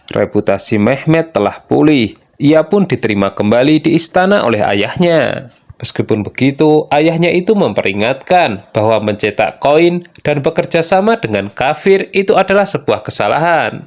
Reputasi Mehmet telah pulih. Ia pun diterima kembali di istana oleh ayahnya. Meskipun begitu, ayahnya itu memperingatkan bahwa mencetak koin dan bekerja sama dengan kafir itu adalah sebuah kesalahan.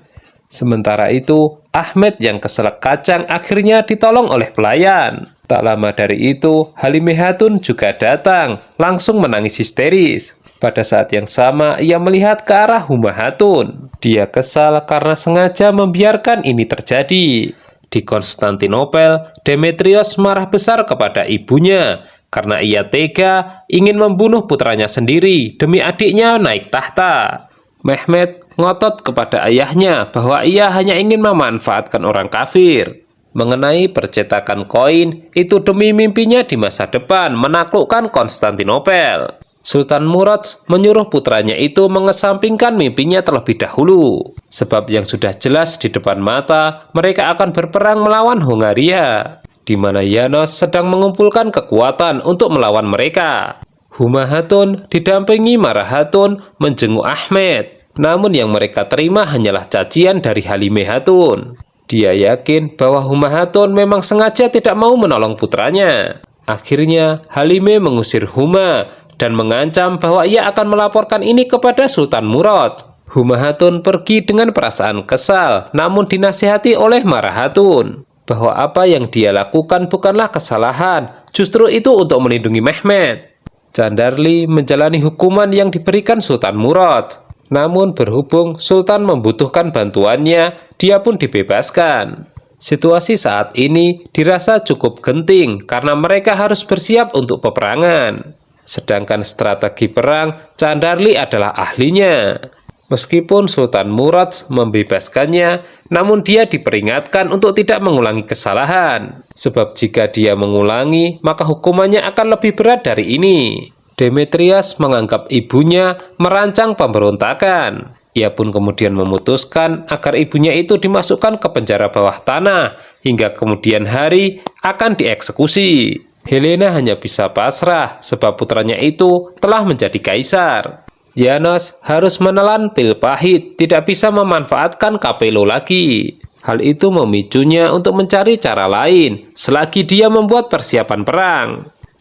Sementara itu, Ahmed yang keselak kacang akhirnya ditolong oleh pelayan. Tak lama dari itu, Halimah Hatun juga datang, langsung menangis histeris. Pada saat yang sama, ia melihat ke arah Humah Hatun. Dia kesal karena sengaja membiarkan ini terjadi. Di Konstantinopel, Demetrios marah besar kepada ibunya karena ia tega ingin membunuh putranya sendiri demi adiknya naik tahta. Mehmet ngotot kepada ayahnya bahwa ia hanya ingin memanfaatkan orang kafir. Mengenai percetakan koin, itu demi mimpinya di masa depan menaklukkan Konstantinopel. Sultan Murad menyuruh putranya itu mengesampingkan mimpinya terlebih dahulu. Sebab yang sudah jelas di depan mata, mereka akan berperang melawan Hongaria, di mana Janos sedang mengumpulkan kekuatan untuk melawan mereka. Humah Hatun didampingi Marah Hatun menjenguk Ahmed. Namun yang mereka terima hanyalah cacian dari Halimah Hatun. Dia yakin bahwa Humah Hatun memang sengaja tidak mau menolong putranya. Akhirnya Halimah mengusir Humah dan mengancam bahwa ia akan melaporkan ini kepada Sultan Murad. Humah Hatun pergi dengan perasaan kesal, namun dinasihati oleh Marah Hatun bahwa apa yang dia lakukan bukanlah kesalahan, justru itu untuk melindungi Mehmet. Candarli menjalani hukuman yang diberikan Sultan Murad. Namun berhubung Sultan membutuhkan bantuannya, dia pun dibebaskan. Situasi saat ini dirasa cukup genting karena mereka harus bersiap untuk peperangan. Sedangkan strategi perang, Candarli adalah ahlinya. Meskipun Sultan Murad membebaskannya, namun dia diperingatkan untuk tidak mengulangi kesalahan. Sebab jika dia mengulangi, maka hukumannya akan lebih berat dari ini. Demetrios menganggap ibunya merancang pemberontakan. Ia pun kemudian memutuskan agar ibunya itu dimasukkan ke penjara bawah tanah, hingga kemudian hari akan dieksekusi. Helena hanya bisa pasrah sebab putranya itu telah menjadi kaisar. Janos harus menelan pil pahit, tidak bisa memanfaatkan Kapelo lagi. Hal itu memicunya untuk mencari cara lain selagi dia membuat persiapan perang.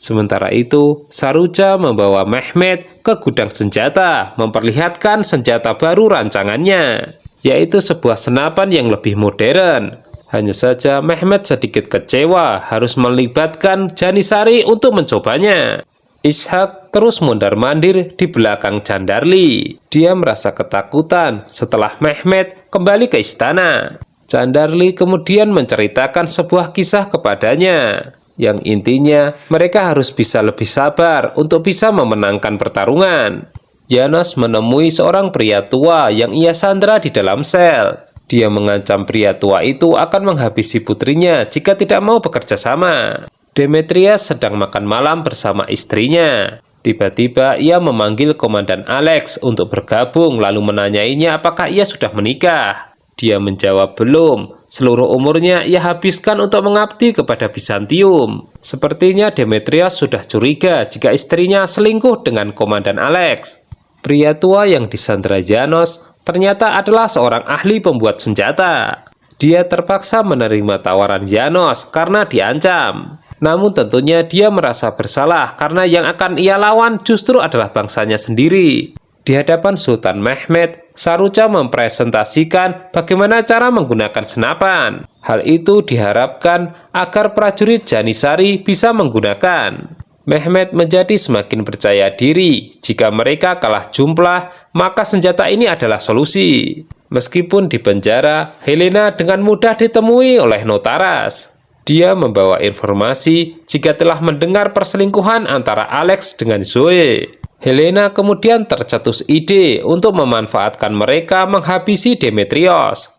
Sementara itu, Saruja membawa Mehmet ke gudang senjata, memperlihatkan senjata baru rancangannya, yaitu sebuah senapan yang lebih modern. Hanya saja Mehmet sedikit kecewa harus melibatkan Janisari untuk mencobanya. Ishak terus mondar-mandir di belakang Candarli. Dia merasa ketakutan setelah Mehmet kembali ke istana. Candarli kemudian menceritakan sebuah kisah kepadanya, yang intinya mereka harus bisa lebih sabar untuk bisa memenangkan pertarungan. Janos menemui seorang pria tua yang ia sandra di dalam sel. Dia mengancam pria tua itu akan menghabisi putrinya jika tidak mau bekerja sama. Demetrios sedang makan malam bersama istrinya. Tiba-tiba ia memanggil Komandan Alex untuk bergabung lalu menanyainya apakah ia sudah menikah. Dia menjawab belum. Seluruh umurnya ia habiskan untuk mengabdi kepada Bizantium. Sepertinya Demetrios sudah curiga jika istrinya selingkuh dengan Komandan Alex. Pria tua yang disandra Janos ternyata adalah seorang ahli pembuat senjata. Dia terpaksa menerima tawaran Janos karena diancam. Namun tentunya dia merasa bersalah karena yang akan ia lawan justru adalah bangsanya sendiri. Di hadapan Sultan Mehmet, Saruja mempresentasikan bagaimana cara menggunakan senapan. Hal itu diharapkan agar prajurit Janisari bisa menggunakan. Mehmet menjadi semakin percaya diri. Jika mereka kalah jumlah, maka senjata ini adalah solusi. Meskipun di penjara, Helena dengan mudah ditemui oleh Notaras. Dia membawa informasi jika telah mendengar perselingkuhan antara Alex dengan Zoe. Helena kemudian tercetus ide untuk memanfaatkan mereka menghabisi Demetrios.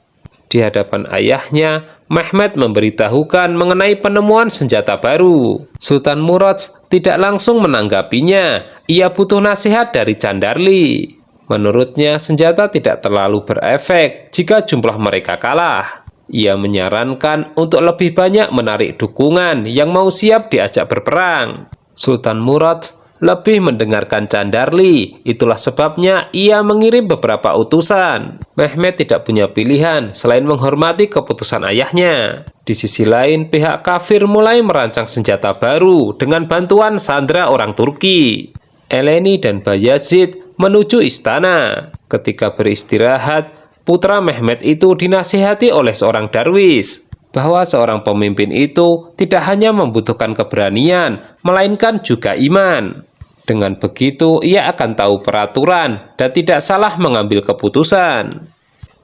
Di hadapan ayahnya, Mehmet memberitahukan mengenai penemuan senjata baru. Sultan Murad tidak langsung menanggapinya. Ia butuh nasihat dari Candarli. Menurutnya, senjata tidak terlalu berefek jika jumlah mereka kalah. Ia menyarankan untuk lebih banyak menarik dukungan yang mau siap diajak berperang. Sultan Murad lebih mendengarkan Candarli. Itulah sebabnya ia mengirim beberapa utusan. Mehmet tidak punya pilihan selain menghormati keputusan ayahnya. Di sisi lain, pihak kafir mulai merancang senjata baru dengan bantuan sandera orang Turki. Eleni dan Bayazid menuju istana. Ketika beristirahat, putra Mehmet itu dinasihati oleh seorang darwis bahwa seorang pemimpin itu tidak hanya membutuhkan keberanian, melainkan juga iman. Dengan begitu, ia akan tahu peraturan dan tidak salah mengambil keputusan.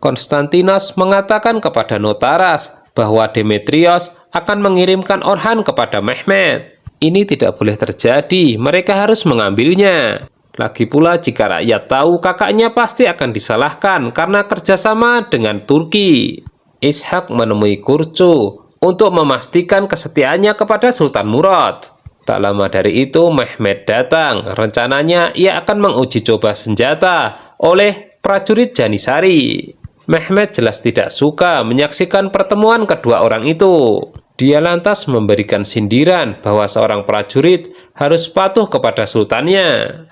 Konstantinos mengatakan kepada Notaras bahwa Demetrios akan mengirimkan Orhan kepada Mehmet. Ini tidak boleh terjadi, mereka harus mengambilnya. Lagi pula jika rakyat tahu, kakaknya pasti akan disalahkan karena kerjasama dengan Turki. Ishak menemui Kurcu untuk memastikan kesetiaannya kepada Sultan Murad. Tak lama dari itu Mehmet datang. Rencananya ia akan menguji coba senjata oleh prajurit Janisari. Mehmet jelas tidak suka menyaksikan pertemuan kedua orang itu. Dia lantas memberikan sindiran bahwa seorang prajurit harus patuh kepada sultannya.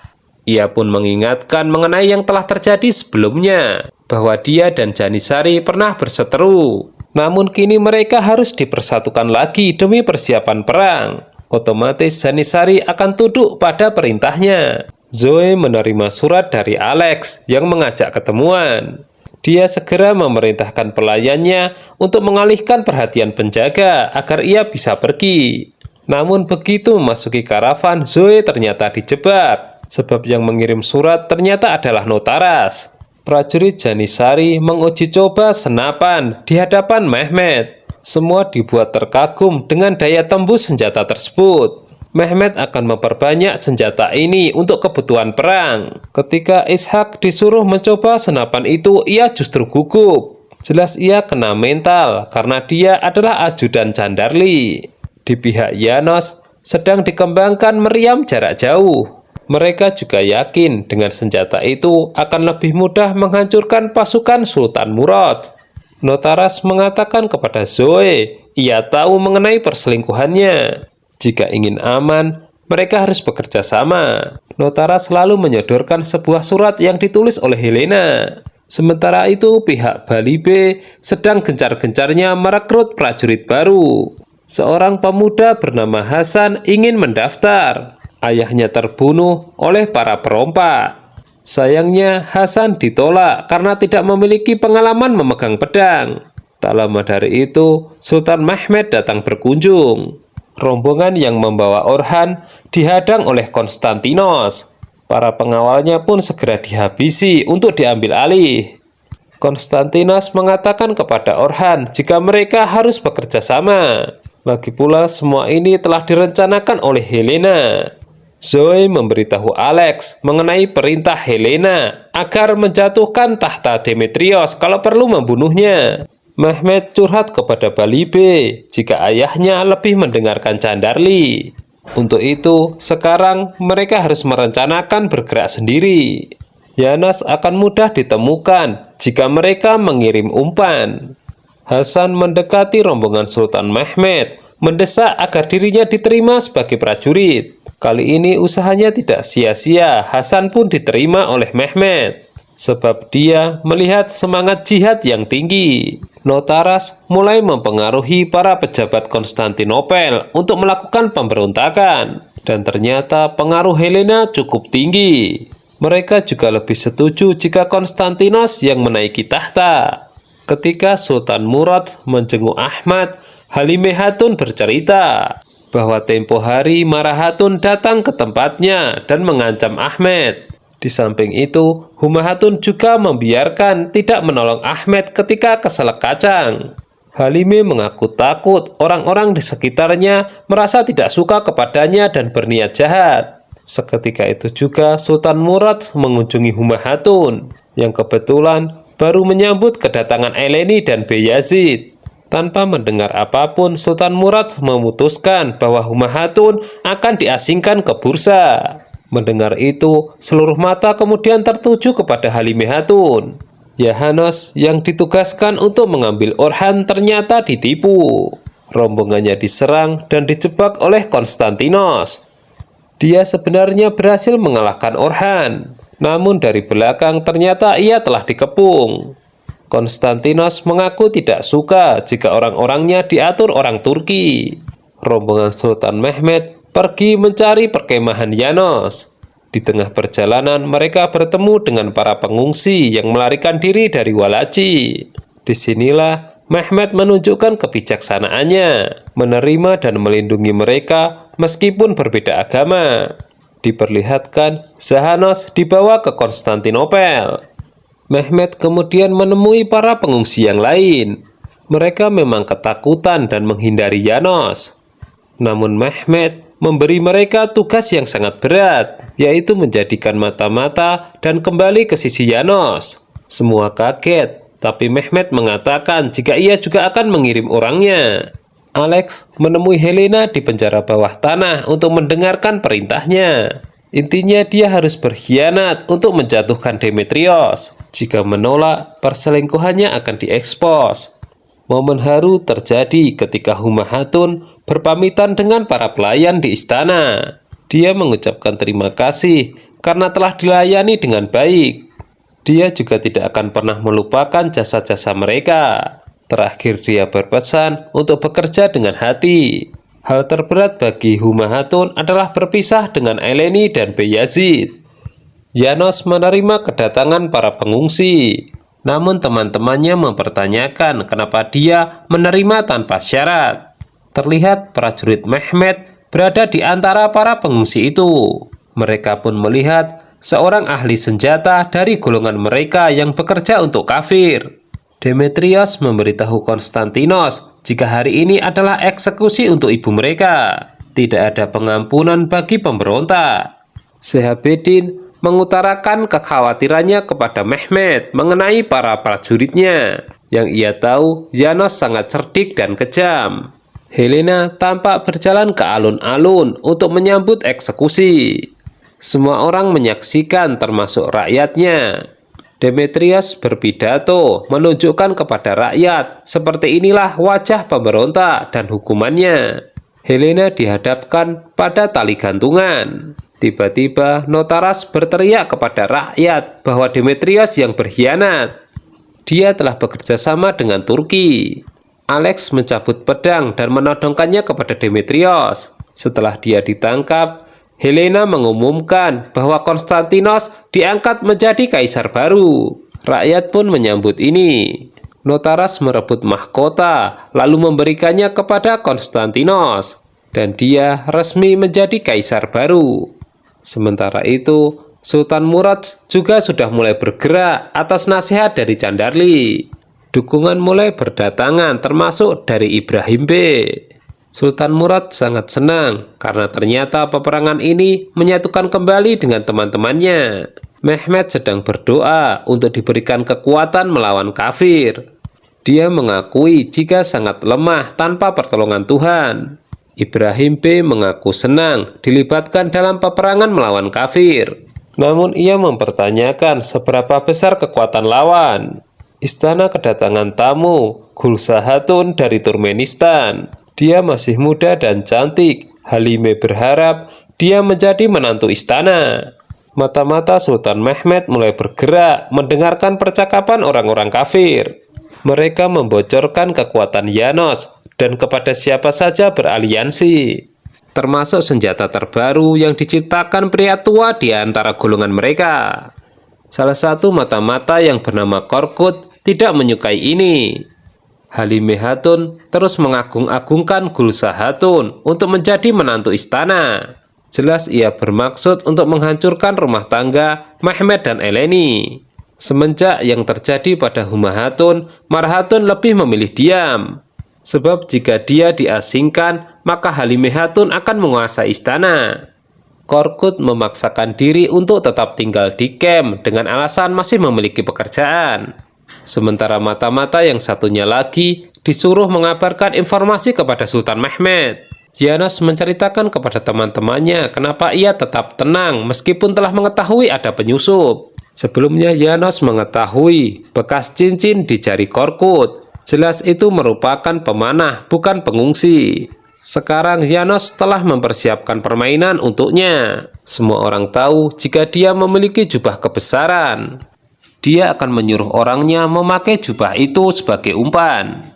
Ia pun mengingatkan mengenai yang telah terjadi sebelumnya, bahwa dia dan Janisari pernah berseteru. Namun kini mereka harus dipersatukan lagi demi persiapan perang. Otomatis Janisari akan tunduk pada perintahnya. Zoe menerima surat dari Alex yang mengajak ketemuan. Dia segera memerintahkan pelayannya untuk mengalihkan perhatian penjaga agar ia bisa pergi. Namun begitu memasuki karavan, Zoe ternyata dijebak. Sebab yang mengirim surat ternyata adalah Notaras. Prajurit Janisari menguji coba senapan di hadapan Mehmet. Semua dibuat terkagum dengan daya tembus senjata tersebut. Mehmet akan memperbanyak senjata ini untuk kebutuhan perang. Ketika Ishak disuruh mencoba senapan itu, ia justru gugup. Jelas ia kena mental karena dia adalah ajudan Candarli. Di pihak Janos sedang dikembangkan meriam jarak jauh. Mereka juga yakin dengan senjata itu akan lebih mudah menghancurkan pasukan Sultan Murad. Notaras mengatakan kepada Zoe, ia tahu mengenai perselingkuhannya. Jika ingin aman, mereka harus bekerja sama. Notaras selalu menyodorkan sebuah surat yang ditulis oleh Helena. Sementara itu, pihak Balibe sedang gencar-gencarnya merekrut prajurit baru. Seorang pemuda bernama Hasan ingin mendaftar. Ayahnya terbunuh oleh para perompak. Sayangnya Hasan ditolak karena tidak memiliki pengalaman memegang pedang. Tak lama dari itu, Sultan Mehmet datang berkunjung. Rombongan yang membawa Orhan dihadang oleh Konstantinos. Para pengawalnya pun segera dihabisi untuk diambil alih. Konstantinos mengatakan kepada Orhan jika mereka harus bekerja sama. Lagi pula semua ini telah direncanakan oleh Helena. Zoe memberitahu Alex mengenai perintah Helena agar menjatuhkan tahta Demetrios kalau perlu membunuhnya. Mehmet curhat kepada Balibe jika ayahnya lebih mendengarkan Candarli. Untuk itu, sekarang mereka harus merencanakan bergerak sendiri. Janos akan mudah ditemukan jika mereka mengirim umpan. Hasan mendekati rombongan Sultan Mehmet, mendesak agar dirinya diterima sebagai prajurit. Kali ini usahanya tidak sia-sia. Hasan pun diterima oleh Mehmet, sebab dia melihat semangat jihad yang tinggi. Notaras mulai mempengaruhi para pejabat Konstantinopel untuk melakukan pemberontakan. Dan ternyata pengaruh Helena cukup tinggi. Mereka juga lebih setuju jika Konstantinos yang menaiki tahta. Ketika Sultan Murad menjenguk Ahmad, Halimah Hatun bercerita bahwa tempo hari Marah Hatun datang ke tempatnya dan mengancam Ahmed. Di samping itu, Huma Hatun juga membiarkan tidak menolong Ahmed ketika keselak kacang. Halimah mengaku takut orang-orang di sekitarnya merasa tidak suka kepadanya dan berniat jahat. Seketika itu juga Sultan Murad mengunjungi Huma Hatun, yang kebetulan baru menyambut kedatangan Eleni dan Bayazid. Tanpa mendengar apapun, Sultan Murad memutuskan bahwa Huma Hatun akan diasingkan ke bursa. Mendengar itu, seluruh mata kemudian tertuju kepada Halimah Hatun. Janos yang ditugaskan untuk mengambil Orhan ternyata ditipu. Rombongannya diserang dan dijebak oleh Konstantinos. Dia sebenarnya berhasil mengalahkan Orhan, namun dari belakang ternyata ia telah dikepung. Konstantinos mengaku tidak suka jika orang-orangnya diatur orang Turki. Rombongan Sultan Mehmed pergi mencari perkemahan Janos. Di tengah perjalanan mereka bertemu dengan para pengungsi yang melarikan diri dari Walachi. Disinilah Mehmed menunjukkan kebijaksanaannya, menerima dan melindungi mereka meskipun berbeda agama. Diperlihatkan Zahanos dibawa ke Konstantinopel. Mehmed kemudian menemui para pengungsi yang lain. Mereka memang ketakutan dan menghindari Janos. Namun Mehmed memberi mereka tugas yang sangat berat, yaitu menjadikan mata-mata dan kembali ke sisi Janos. Semua kaget, tapi Mehmed mengatakan jika ia juga akan mengirim orangnya. Alex menemui Helena di penjara bawah tanah untuk mendengarkan perintahnya. Intinya dia harus berkhianat untuk menjatuhkan Demetrios. Jika menolak, perselingkuhannya akan diekspos. Momen haru terjadi ketika Huma Hatun berpamitan dengan para pelayan di istana. Dia mengucapkan terima kasih karena telah dilayani dengan baik. Dia juga tidak akan pernah melupakan jasa-jasa mereka. Terakhir dia berpesan untuk bekerja dengan hati. Hal terberat bagi Huma Hatun adalah berpisah dengan Eleni dan Bayazid. Janos menerima kedatangan para pengungsi. Namun teman-temannya mempertanyakan kenapa dia menerima tanpa syarat. Terlihat prajurit Mehmed berada di antara para pengungsi itu. Mereka pun melihat seorang ahli senjata dari golongan mereka yang bekerja untuk kafir. Demetrios memberitahu Konstantinos jika hari ini adalah eksekusi untuk ibu mereka. Tidak ada pengampunan bagi pemberontak. Sehabedin mengutarakan kekhawatirannya kepada Mehmed mengenai para prajuritnya. Yang ia tahu, Janos sangat cerdik dan kejam. Helena tampak berjalan ke alun-alun untuk menyambut eksekusi. Semua orang menyaksikan termasuk rakyatnya. Demetrios berpidato menunjukkan kepada rakyat seperti inilah wajah pemberontak dan hukumannya. Helena dihadapkan pada tali gantungan. Tiba-tiba Notaras berteriak kepada rakyat bahwa Demetrios yang berkhianat. Dia telah bekerja sama dengan Turki. Alex mencabut pedang dan menodongkannya kepada Demetrios. Setelah dia ditangkap, Helena mengumumkan bahwa Konstantinos diangkat menjadi kaisar baru. Rakyat pun menyambut ini. Notaras merebut mahkota, lalu memberikannya kepada Konstantinos, dan dia resmi menjadi kaisar baru. Sementara itu, Sultan Murad juga sudah mulai bergerak atas nasihat dari Candarli. Dukungan mulai berdatangan termasuk dari Ibrahim Bey. Sultan Murad sangat senang karena ternyata peperangan ini menyatukan kembali dengan teman-temannya. Mehmed sedang berdoa untuk diberikan kekuatan melawan kafir. Dia mengakui jika sangat lemah tanpa pertolongan Tuhan. Ibrahim Bey mengaku senang dilibatkan dalam peperangan melawan kafir. Namun ia mempertanyakan seberapa besar kekuatan lawan. Istana kedatangan tamu, Gulsa Hatun dari Turkmenistan. Dia masih muda dan cantik. Halime berharap dia menjadi menantu istana. Mata-mata Sultan Mehmed mulai bergerak mendengarkan percakapan orang-orang kafir. Mereka membocorkan kekuatan Janos dan kepada siapa saja beraliansi, termasuk senjata terbaru yang diciptakan pria tua di antara golongan mereka. Salah satu mata-mata yang bernama Korkut tidak menyukai ini. Halime Hatun terus mengagung-agungkan Gulsa Hatun untuk menjadi menantu istana. Jelas ia bermaksud untuk menghancurkan rumah tangga Mehmed dan Eleni. Semenjak yang terjadi pada Huma Hatun, Mar Hatun lebih memilih diam. Sebab jika dia diasingkan, maka Halime Hatun akan menguasai istana. Korkut memaksakan diri untuk tetap tinggal di camp dengan alasan masih memiliki pekerjaan. Sementara mata-mata yang satunya lagi disuruh mengabarkan informasi kepada Sultan Mehmed. Janos menceritakan kepada teman-temannya kenapa ia tetap tenang meskipun telah mengetahui ada penyusup. Sebelumnya Janos mengetahui bekas cincin di jari Korkut. Jelas itu merupakan pemanah, bukan pengungsi. Sekarang Janos telah mempersiapkan permainan untuknya. Semua orang tahu jika dia memiliki jubah kebesaran. Dia akan menyuruh orangnya memakai jubah itu sebagai umpan.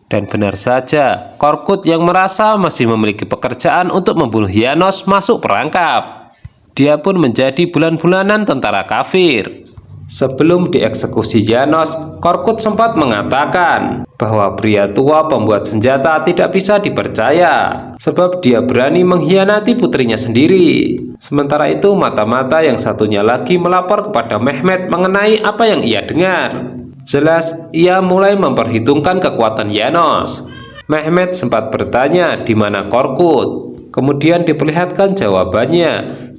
Dan benar saja, Korkut yang merasa masih memiliki pekerjaan untuk membunuh Janos masuk perangkap. Dia pun menjadi bulan-bulanan tentara kafir. Sebelum dieksekusi Janos, Korkut sempat mengatakan bahwa pria tua pembuat senjata tidak bisa dipercaya, sebab dia berani mengkhianati putrinya sendiri. Sementara itu, mata-mata yang satunya lagi melapor kepada Mehmet mengenai apa yang ia dengar. Jelas, ia mulai memperhitungkan kekuatan Janos. Mehmet sempat bertanya di mana Korkut. Kemudian diperlihatkan jawabannya.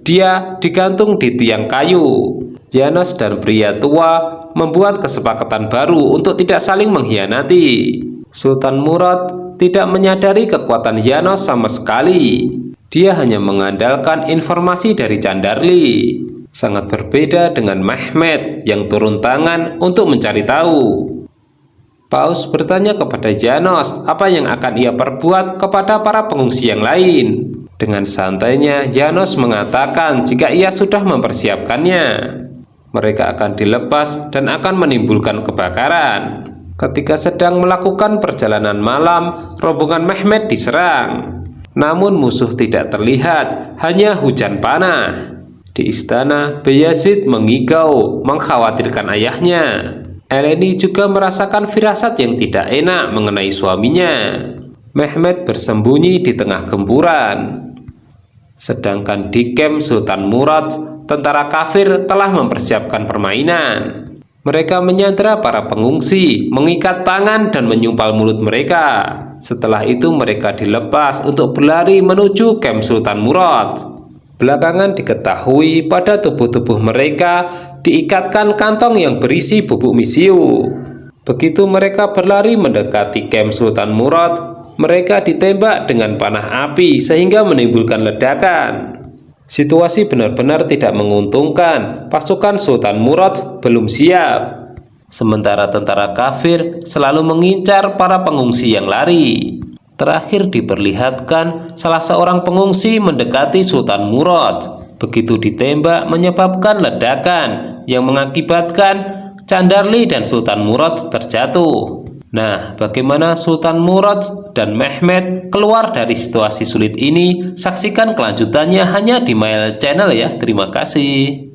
Dia digantung di tiang kayu. Janos dan pria tua membuat kesepakatan baru untuk tidak saling mengkhianati. Sultan Murad tidak menyadari kekuatan Janos sama sekali. Dia hanya mengandalkan informasi dari Candarli. Sangat berbeda dengan Mehmet yang turun tangan untuk mencari tahu. Paus bertanya kepada Janos apa yang akan ia perbuat kepada para pengungsi yang lain. Dengan santainya, Janos mengatakan jika ia sudah mempersiapkannya, mereka akan dilepas dan akan menimbulkan kebakaran. Ketika sedang melakukan perjalanan malam, rombongan Mehmet diserang. Namun musuh tidak terlihat, hanya hujan panah. Di istana, Bayazid mengigau, mengkhawatirkan ayahnya. Eleni juga merasakan firasat yang tidak enak mengenai suaminya. Mehmet bersembunyi di tengah gempuran. Sedangkan di kamp Sultan Murad, tentara kafir telah mempersiapkan permainan. Mereka menyandera para pengungsi, mengikat tangan dan menyumpal mulut mereka. Setelah itu mereka dilepas untuk berlari menuju kamp Sultan Murad. Belakangan diketahui pada tubuh-tubuh mereka diikatkan kantong yang berisi bubuk misiu. Begitu mereka berlari mendekati kamp Sultan Murad, mereka ditembak dengan panah api sehingga menimbulkan ledakan. Situasi benar-benar tidak menguntungkan. Pasukan Sultan Murad belum siap. Sementara tentara kafir selalu mengincar para pengungsi yang lari. Terakhir diperlihatkan salah seorang pengungsi mendekati Sultan Murad. Begitu ditembak menyebabkan ledakan yang mengakibatkan Candarli dan Sultan Murad terjatuh. Nah, bagaimana Sultan Murad dan Mehmet keluar dari situasi sulit ini? Saksikan kelanjutannya hanya di Mail Channel ya. Terima kasih.